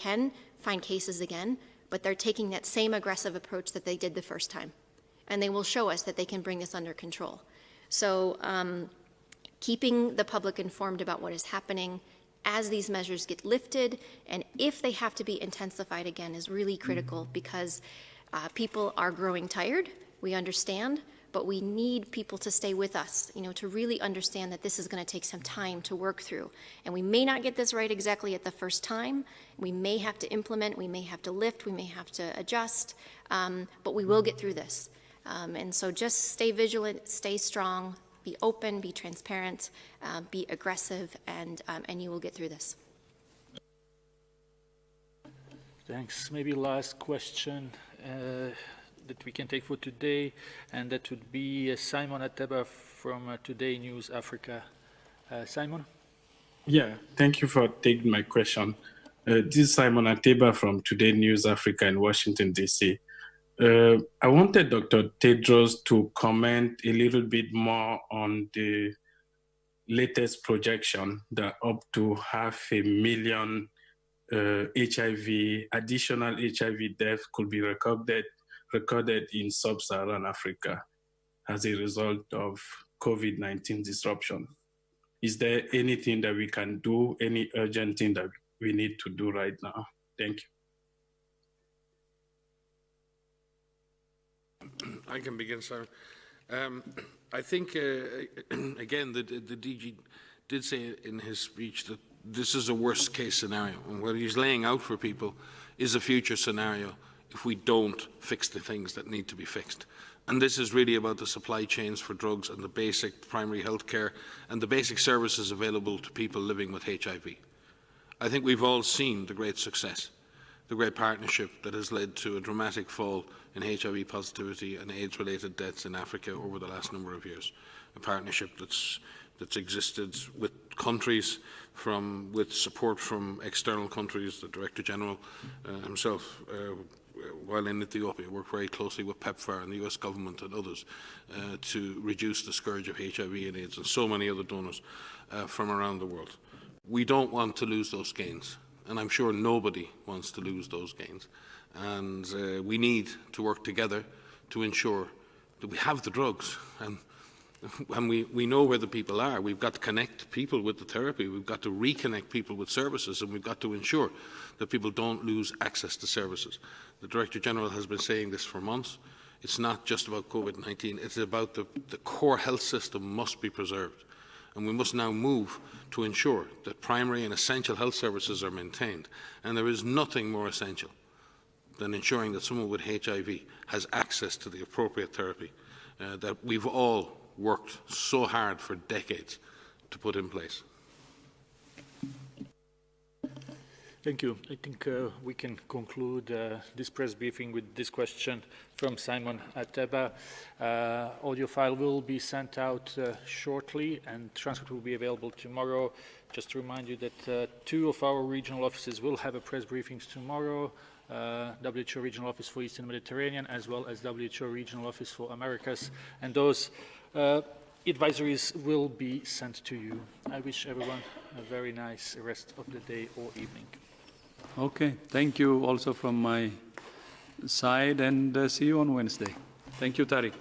can find cases again, but they're taking that same aggressive approach that they did the first time. And they will show us that they can bring this under control. So keeping the public informed about what is happening as these measures get lifted, and if they have to be intensified again, is really critical, because people are growing tired, we understand, but we need people to stay with us, to really understand that this is going to take some time to work through. And we may not get this right exactly at the first time. We may have to implement, we may have to lift, we may have to adjust, but we will get through this. And so just stay vigilant, stay strong, be open, be transparent, be aggressive, and you will get through this. Thanks. Maybe last question that we can take for today, and that would be Simon Ateba from Today News Africa. Simon? Yeah, thank you for taking my question. This is Simon Ateba from Today News Africa in Washington, D.C. I wanted Dr. Tedros to comment a little bit more on the latest projection that up to 500,000 additional HIV deaths could be recorded in sub-Saharan Africa as a result of COVID-19 disruption. Is there anything that we can do, any urgent thing that we need to do right now? Thank you. I can begin, sir. I think, again, the DG did say in his speech that this is a worst-case scenario, and what he's laying out for people is a future scenario if we don't fix the things that need to be fixed. And this is really about the supply chains for drugs and the basic primary health care and the basic services available to people living with HIV. I think we've all seen the great success, the great partnership that has led to a dramatic fall in HIV positivity and AIDS-related deaths in Africa over the last number of years. A partnership that's existed with countries, with support from external countries. The Director General himself, while in Ethiopia, worked very closely with PEPFAR and the US government and others to reduce the scourge of HIV and AIDS, and so many other donors from around the world. We don't want to lose those gains, and I'm sure nobody wants to lose those gains. And we need to work together to ensure that we have the drugs. And we know where the people are. We've got to connect people with the therapy. We've got to reconnect people with services, and we've got to ensure that people don't lose access to services. The Director General has been saying this for months. It's not just about COVID-19. It's about the core health system must be preserved. And we must now move to ensure that primary and essential health services are maintained. And there is nothing more essential than ensuring that someone with HIV has access to the appropriate therapy that we've all worked so hard for decades to put in place. Thank you. I think we can conclude this press briefing with this question from Simon Ateba. Audio file will be sent out shortly, and transcript will be available tomorrow. Just to remind you that 2 of our regional offices will have a press briefings tomorrow. WHO Regional Office for Eastern Mediterranean, as well as WHO Regional Office for Americas, and those advisories will be sent to you. I wish everyone a very nice rest of the day or evening. Okay, thank you also from my side, and see you on Wednesday. Thank you, Tariq.